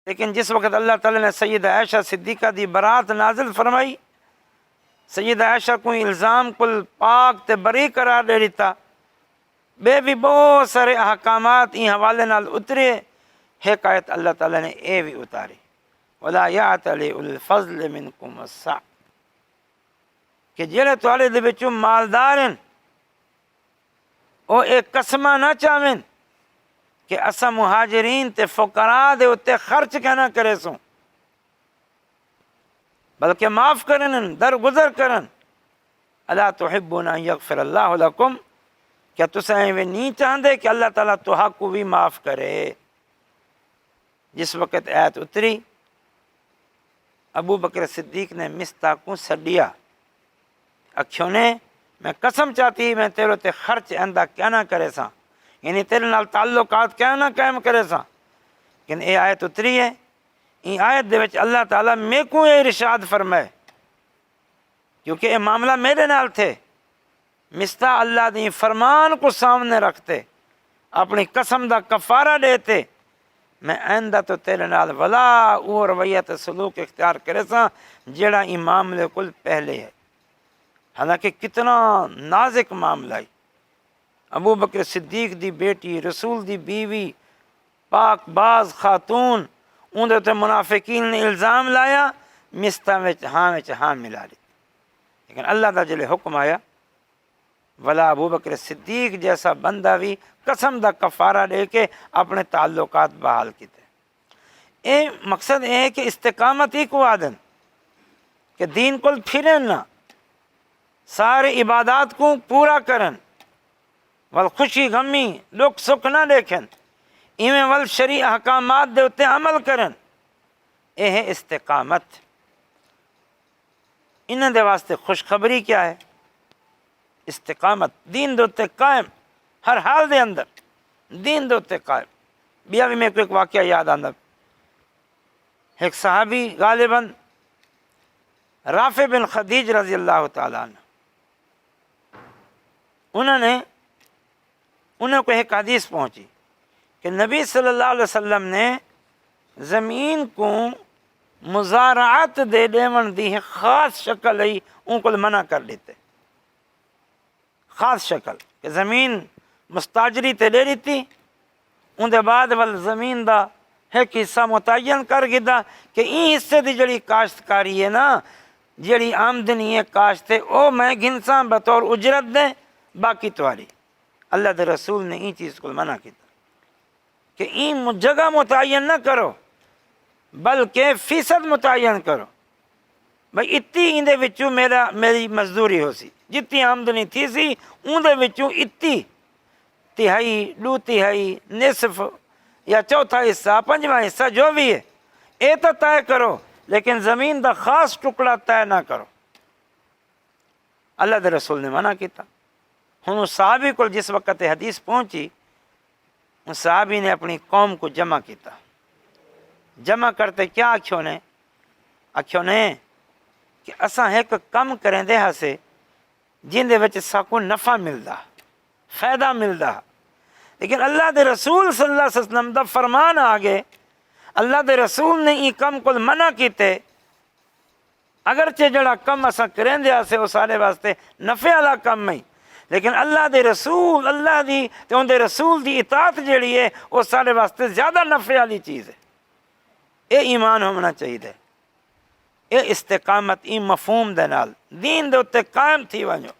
لیکن جس وقت اللہ تعالیٰ نے سیدہ عائشہ صدیقہ دی برات نازل فرمائی، سیدہ عائشہ کو الزام کل پاک تے بری قرار دے دیتا، بے بھی بہت سارے احکامات این حوالے نال اترے، ایک آیت اللہ تعالیٰ نے اے بھی اتاری، وَلَا يَعْتَلِ أُولِو الْفَضْلِ مِنْكُمْ وَالسَّعْةِ، کہ جڑے تواڈے دے وچوں مالدار ہیں او ایک قسمہ نہ چاہیں کہ اسا مہاجرین تے فقراء دے اتے خرچ کہنا کرے سوں، بلکہ معاف کرن، درگزر کرن۔ الا تحبون ان یغفر اللہ لکم، کیا تساں ایویں نہیں چاہندے کہ اللہ تعالیٰ تہاں کو بھی معاف کرے؟ جس وقت آیت اتری، ابو بکر صدیق نے مستاح کو سڈیا، اکھیوں نے میں قسم چاہتی میں تیرے تے خرچ آندہ کیا نہ کرے ساں، یعنی تیرے نال تعلقات کیا نہ قائم کرے ساں۔ لیکن اے آیت اتری ہے، این آیت دے وچ اللہ تعالیٰ میں کو یہ ارشاد فرمائے، کیونکہ یہ معاملہ میرے نال تھے، مستاح اللہ دی فرمان کو سامنے رکھتے، اپنی قسم دا کفارہ دیتے، میں آئندہ تو تیرے نال ولا او رویت سلوک اختیار کرے ساں جڑا این معاملے کل پہلے ہے۔ حالانکہ کتنا نازک معاملہ ہے، ابو بکر صدیق دی بیٹی، رسول دی بیوی، پاک باز خاتون، اندر تے منافقین نے الزام لایا، مستاح وچ ہاں ملا دی، لیکن اللہ دا جلے حکم آیا، ولا ابو بکر صدیق جیسا بندہ بھی قسم دا کفارہ دے کے اپنے تعلقات بحال کیتے۔ اے مقصد ہے کہ استقامت ہی کو آدن کہ دین کو پھرن نہ، سارے عبادات کو پورا کرن، ول خوشی غمی دکھ سکھ نہ دیکھن، ایویں ول شرعی احکامات دے اتے عمل کرن، اے ہے استقامت۔ انہاں دے واسطے خوشخبری کیا ہے؟ استقامت، دین دے اتے قائم، ہر حال دے اندر دین دے اتے قائم۔ بیا بھی میرے کو ایک واقعہ یاد آندا، ایک صحابی غالباً رافع بن خدیج رضی اللہ تعالیٰ عنہ، انہوں کو ایک حدیث پہنچی کہ نبی صلی اللہ علیہ وسلم نے زمین کو مزارعات دے دیون دی خاص شکل ہی ان کو منع کر دیتے، خاص شکل کہ زمین مستاجری تے دے دیتی، ان دے بعد ول زمین دا ایک حصہ متعین کر گدا کہ این حصے دی جڑی کاشتکاری ہے نا، جڑی آمدنی ہے کاشت ہے، او میں گنساں بطور اجرت دیں، باقی تواری۔ اللہ دے رسول نے این چیز کو منع کیتا کہ این جگہ متعین نہ کرو بلکہ فیصد متعین کرو، بھئی اتنی این دے وچوں میری مزدوری ہو سی، جتنی آمدنی تھی سی ان دے وچوں اتنی، تہائی، دو تہائی، نصف یا چوتھا حصہ، پنجواں حصہ جو بھی ہے، اے تو طے کرو، لیکن زمین دا خاص ٹکڑا طے نہ کرو۔ اللہ دے رسول نے منع کیتا۔ ہن اس صحابی کو جس وقت حدیث پہنچی، اس صحابی نے اپنی قوم کو جمع کیتا، جمع کرتے کیا آکھیوں نے کہ اساں ایک کم کریں دے ہاسے جن دے وچ ساکو نفع ملدا، فائدہ ملدا، لیکن اللہ دے رسول صلی اللہ علیہ وسلم دا فرمان آگے، اللہ دے رسول نے ای کم کو منع کیتے، اگرچہ جڑا کم اساں کریں دے ہاسے وہ سارے واسطے نفع والا کم نہیں، لیکن اللہ دے رسول، اللہ دی تے ان دے رسول دی اطاعت جڑی ہے وہ سارے واسطے زیادہ نفع والی چیز ہے۔ اے ایمان ہونا چاہیے، اے استقامت، ای مفہوم دے نال دین دے اتے قائم تھی ونجو،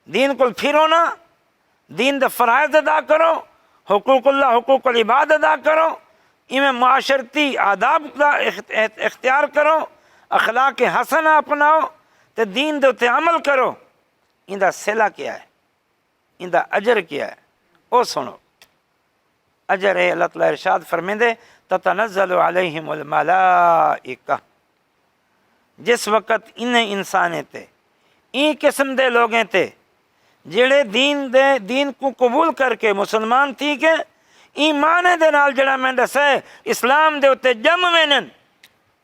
دین کو پھرو نہ، دین دے فرائض ادا کرو، حقوق اللہ حقوق العباد ادا کرو، ایویں معاشرتی آداب دا اختیار کرو، اخلاق حسنہ اپناؤ تے دین دے اتے عمل کرو۔ ان دا صلہ کیا ہے، ان دا اجر کیا ہے، او سنو۔ اجر ہے، اللہ تعالیٰ ارشاد فرمیندے تتنزل علیہم الملائکہ، جس وقت انہیں انسانے تے این قسم دے لوگیں تے جڑے دین کو قبول کر کے مسلمان تھی کہ ایمان دے نال جڑا میں دسے اسلام دے اتے جم وینن،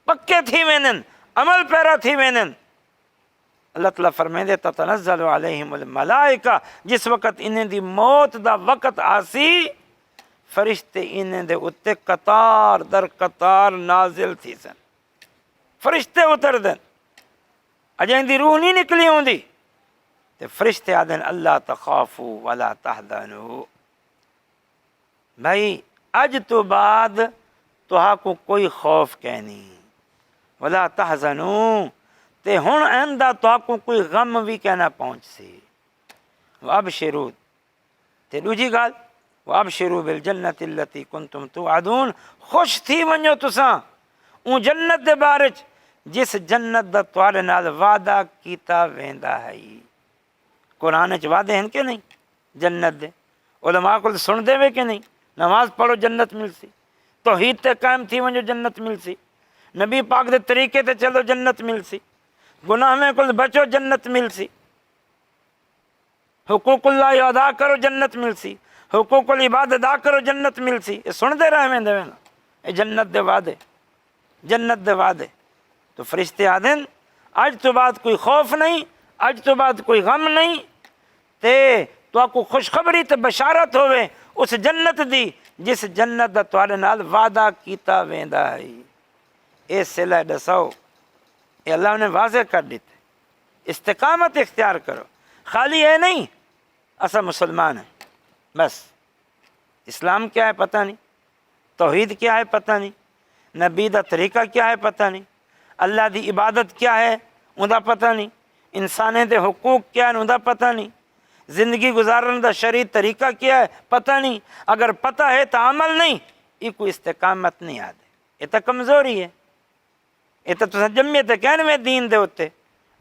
پکے تھی وینن، عمل پیرا تھی وینن، اللہ تعالیٰ فرمیندے تتنزل علیہم الملائکہ، جس وقت انہیں دی موت دا وقت آسی، فرشتے انہیں دے اتے قطار در قطار نازل تھی سن، فرشتے اتر دن، اجیں دی روح نہیں نکلی ہوں دی، تے فرشتے آدن اللہ تخافو ولا تحزنو، بھائی اج تو بعد تو کو کوئی خوف کہ نہیں، ولا تحزنو، تے ہن آئندہ تو کو کوئی غم بھی کہنا پہنچ سی، وابشرو، تے دوجی گال وابشروا بالجنت التي كنتم توعدون، خوش تھی ونجو تساں اون جنت دے بارے جس جنت دا تواڈے نال وعدہ کیتا ویندا ہے۔ قرآن چ وعدے ہیں کہ نہیں جنت دے؟ علماء کو سن دے وے کہ نہیں؟ نماز پڑھو جنت ملسی، توحید تے قائم تھی ونجو جنت ملسی، نبی پاک دے طریقے تے چلو جنت ملسی، گناہ میں کل بچو جنت ملسی، حقوق اللہ ادا کرو جنت ملسی، حقوق العباد ادا کرو جنت ملسی، یہ سن دے رہے میں یہ جنت دے وعدے، جنت دے وعدے۔ تو فرشتے آدن اج تو بعد کوئی خوف نہیں، اج تو بعد کوئی غم نہیں، تے تو آپ کو خوشخبری تے بشارت ہوئے اس جنت دی جس جنت دا تواڈے نال وعدہ کیتا ویندا ہے۔ اے سلا دساؤ، یہ اللہ نے واضح کر دیتے، استقامت اختیار کرو، خالی ہے نہیں اسا مسلمان ہیں بس، اسلام کیا ہے پتہ نہیں، توحید کیا ہے پتہ نہیں، نبی دا طریقہ کیا ہے پتہ نہیں، اللہ دی عبادت کیا ہے اوندا پتہ نہیں، انسانے دے حقوق کیا ہے اوندا پتہ نہیں، زندگی گزارن دا شرعی طریقہ کیا ہے پتہ نہیں، اگر پتہ ہے تو عمل نہیں، یہ کوئی استقامت نہیں آدھے، یہ تو کمزوری ہے، یہ تو تساں جمعے تے کہنوے دین دے ہوتے،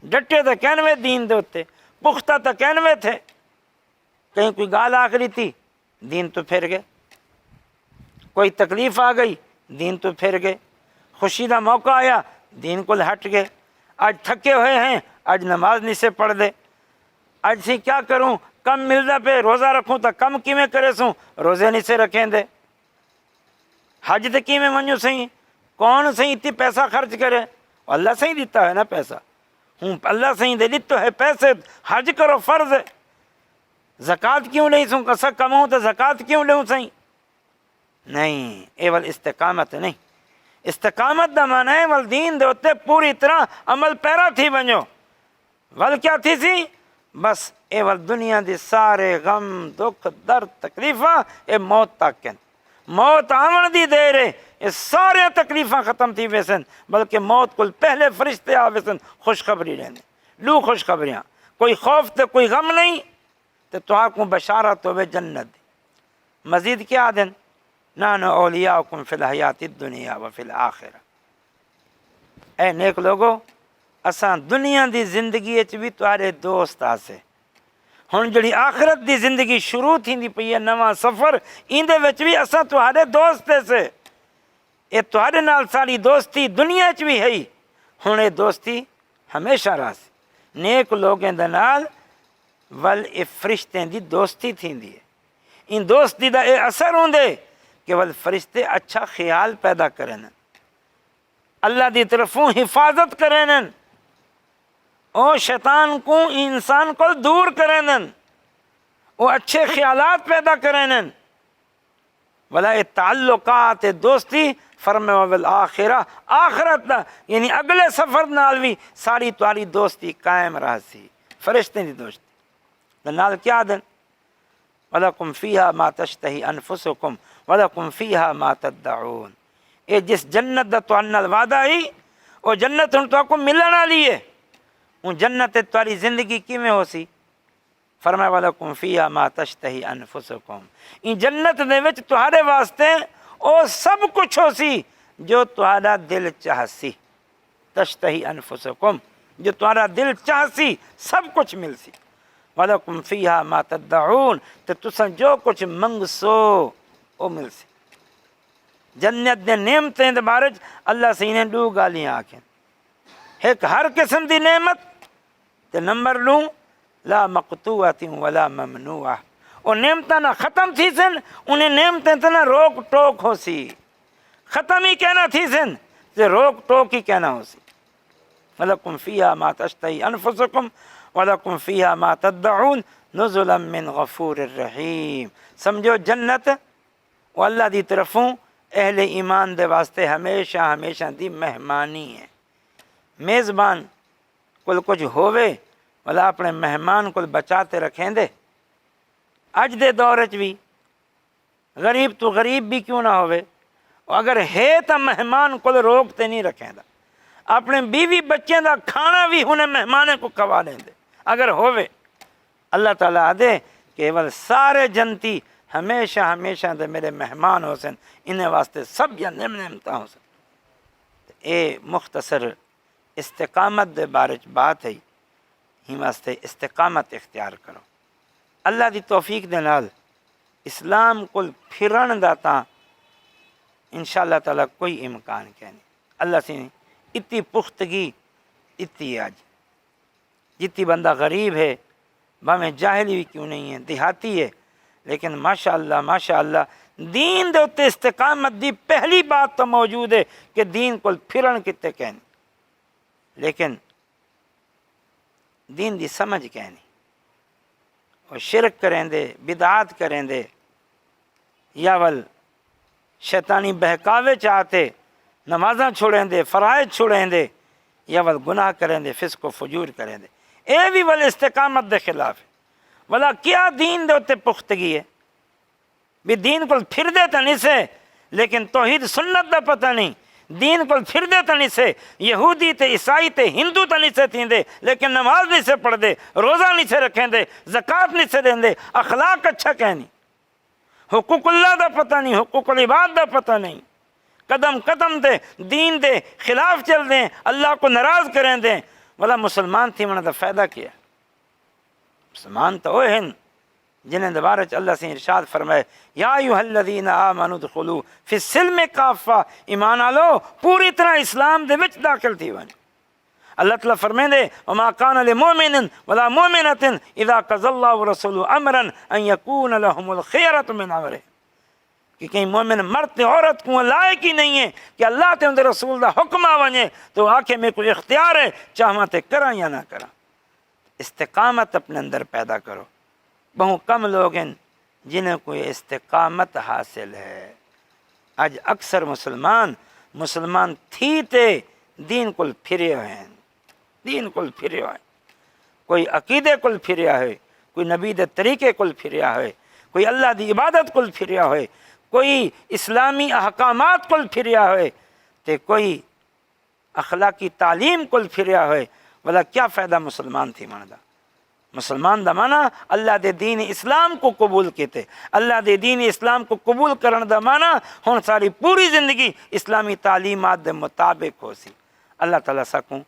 ڈٹے تے کہنوے دین دے ہوتے، پختہ تے کہنوے تھے، کہیں کوئی گال آخری تھی دین تو پھر گئے، کوئی تکلیف آ گئی دین تو پھر گئے، خوشی دا موقع آیا دین کو ہٹ گئے، آج تھکے ہوئے ہیں آج نماز نہیں سے پڑھ دے، آج سی کیا کروں کم ملدا پہ روزہ رکھوں تو کم کیویں کرے سوں روزے نہیں سے رکھیں دے، حج تے کیویں ونجو سہی، کون سہی اتنی پیسہ خرچ کرے، اللہ سہی دیتا ہے نا پیسہ، ہوں اللہ سہی دے دیتا ہے پیسے، حج کرو فرض ہے، زکوٰۃ کیوں لیں سوں کسا کماؤں تو زکوٰۃ کیوں لوں سہی، نہیں اے ول استقامت نہیں، استقامت دا معنی ہے ول دین دے اتے پوری طرح عمل پیرا تھی ونجو، ول کیا تھی سی بس اے ول دنیا دی سارے غم دکھ درد تکلیفاں اے موت تک ہیں، موت آون دی دیر ہے یہ سارے تکلیفاں ختم تھی ویسن، بلکہ موت کو پہلے فرشتے آ ویسن خوشخبری لینے، لو خوشخبریاں، کوئی خوف تے کوئی غم نہیں، تو آپ کو بشارت ہوئے جنت دی، مزید کیا دن نحن اولیاؤکم فی الحیات الدنیا و فی الآخرہ، اے نیک لوگو اساں دنیا دی زندگی اچ بھی تہاڈے دوست آسے، ہن جڑی آخرت دی زندگی شروع تھیندی پئی ہے نواں سفر، ایندے وچ بھی اساں تہاڈے دوست سے، اے تہاڈے نال ساری دوستی دنیا اچ بھی ہے، ہن اے دوستی ہمیشہ رہسی، نیک لوگیں دے نال ول اے فرشتیں دی دوستی تھیندی ہے، ان دوستی دا اے اثر ہوندے کہ ول فرشتے اچھا خیال پیدا کریں، اللہ دی طرفوں حفاظت کریں، او شیطان کو انسان کو دور کریں، او اچھے خیالات پیدا کریں، ولا اے تعلقات دوستی فرمے والآخرہ، آخرت دا یعنی اگلے سفر نال بھی ساری تاری دوستی قائم رہ سی، فرشتے دی دوستی نال کیا دن وَلَكُمْ فِيهَا مَا تَشْتَهِي أَنفُسُكُمْ وَلَكُمْ فِيهَا مَا تَدَّعُونَ، اے جس جنت دا تو نال وعدہ ہی او جنت ہن تو کو ملن والی ہے، اون جنت تاری زندگی کیویں ہو سی، فرمایا وَلَكُمْ فِيهَا مَا تَشْتَهِي أَنفُسُكُمْ، ان جنت دے وچ تہاڈے واسطے او سب کچھ ہو سی جو تہاڈا دل چاہسی، تشتہی انفسکم جو تہاڈا دل چاہسی سب کچھ مل سی، وَلَكُمْ فِيهَا مَا تَدَّعُونَ تے تساں جو کچھ منگ سو او مل سی، جنت دے نعمتیں دے بارے اللہ سے انہیں دو گالیاں آکھیں، ایک ہر قسم دی نعمت تے نمبر لوں لا مقطوعۃ ولا ممنوعہ، اور نعمتاں نہ ختم تھی سن، انہیں نعمتیں تے نہ روک ٹوک ہو سی، ختم ہی کہنا تھی سن تے روک ٹوک ہی کہنا ہو سی، وَلَكُمْ فِيهَا مَا تَشْتَهِي أَنفُسُكُمْ وَلَكُمْ فِيهَا مَا تَدَّعُونَ نُزُلًا مِّن غَفُورٍ رَحِيمٍ، سمجھو جنت وہ اللہ دی طرفوں اہل ایمان دے واسطے ہمیشہ ہمیشہ دی مہمانی ہے۔ میزبان کل کچھ ہووے ولا اپنے مہمان کو بچاتے رکھیں دے۔ اج دے دور وچ بھی غریب تو غریب بھی کیوں نہ ہوئے، اگر ہے تو مہمان کو روکتے نہیں رکھیں دا، اپنے بیوی بچے دا کھانا بھی انہیں مہمانے کو کھوا لیں دے اگر ہوئے۔ اللہ تعالیٰ آدھے کہ ول سارے جنتی ہمیشہ ہمیشہ دے میرے مہمان ہو سن، انہیں واسطے سب یا نعمتاں ہو سن۔ اے مختصر استقامت دے بارے چ بات ہے، ہی واسطے استقامت اختیار کرو۔ اللہ دی توفیق دے نال اسلام کل پھرن دا تاں انشاءاللہ تعالیٰ کوئی امکان کیا نہیں۔ اللہ سے اتنی پختگی اتنی آج جتنی بندہ غریب ہے، بھاویں جاہلی بھی کیوں نہیں ہے، دیہاتی ہے، لیکن ماشاءاللہ دین دے اتے استقامت دی پہلی بات تو موجود ہے کہ دین کو پھرن کتے کہنی، لیکن دین دی سمجھ کہنی، وہ شرک کریں دے، بدعات کریں دے، یا ول شیطانی بہکاوے چاہتے نمازاں چھوڑیں دے، فرائض چھوڑیں دے، یا ول گناہ کریں دے، فسق و فجور کریں دے، اے بھی ول استقامت دے خلاف ہے۔ ولا کیا دین دے اتے پختگی ہے بھی دین کو پھر دے تا نہیں سے، لیکن توحید سنت دا پتہ نہیں، دین کو پھر دے تا نہیں سے، یہودی تے عیسائی تے ہندو تا نہیں سے تھیں دے، لیکن نماز نہیں سے پڑھ دے، روزہ نہیں سے رکھیں دے، زکوٰۃ نہیں سے دیں دے، اخلاق اچھا کہنی، حقوق اللہ دا پتہ نہیں، حقوق العباد دا پتہ نہیں، قدم قدم دے دین دے خلاف چل دیں، اللہ کو ناراض کریں دیں۔ والا مسلمان تھی منہ دا فائدہ کیا؟ مسلمان تو وہ ہیں جنہیں دوبارہ اللہ سے ارشاد فرمائے یا ایھا الذین آمنوا ادخلوا فی السلم کافہ، ایمان آلو پوری طرح اسلام دے وچ داخل تھی ونجو۔ اللہ تعالیٰ فرمائیں دے وما کان لمؤمن ولا مؤمنۃ اذا قضى اللہ ورسولہ امرا ان یکون لهم الخیرۃ من امرہ، کہ کہیں مومن مرد عورت کو لائق ہی نہیں ہے کہ اللہ تے اندر رسول دا حکم آ ونجے تو آکھے میں کوئی اختیار ہے چاہواں تے کراں یا نہ کراں۔ استقامت اپنے اندر پیدا کرو۔ بہت کم لوگ ہیں جنہیں کوئی استقامت حاصل ہے۔ آج اکثر مسلمان تھی تے دین کل پھرے ہوئے ہیں، دین کل پھرے ہوئے ہیں، کوئی عقیدے کل پھریا ہے، کوئی نبی دے طریقے کل پھریا ہے، کوئی اللہ دی عبادت کل پھریا ہوئے، کوئی اسلامی احکامات کل پھریا ہوئے، تے کوئی اخلاقی تعلیم کل پھریا ہوئے۔ ولا کیا فائدہ مسلمان تھی مانا؟ مسلمان دا مانا اللہ دے دین اسلام کو قبول کیتے، اللہ دے دین اسلام کو قبول کرن دا مانا ہن ساری پوری زندگی اسلامی تعلیمات دے مطابق ہو سی۔ اللہ تعالیٰ سکوں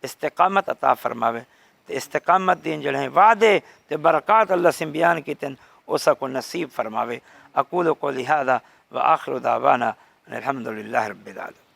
استقامت عطا فرماوے، تے استقامت دین جڑے وعدے تے برکات اللہ سے بیان کیتے اسا کو نصیب فرماوے۔ اقول قولی ھذا وآخر دعوانا الحمد للہ رب العالمین۔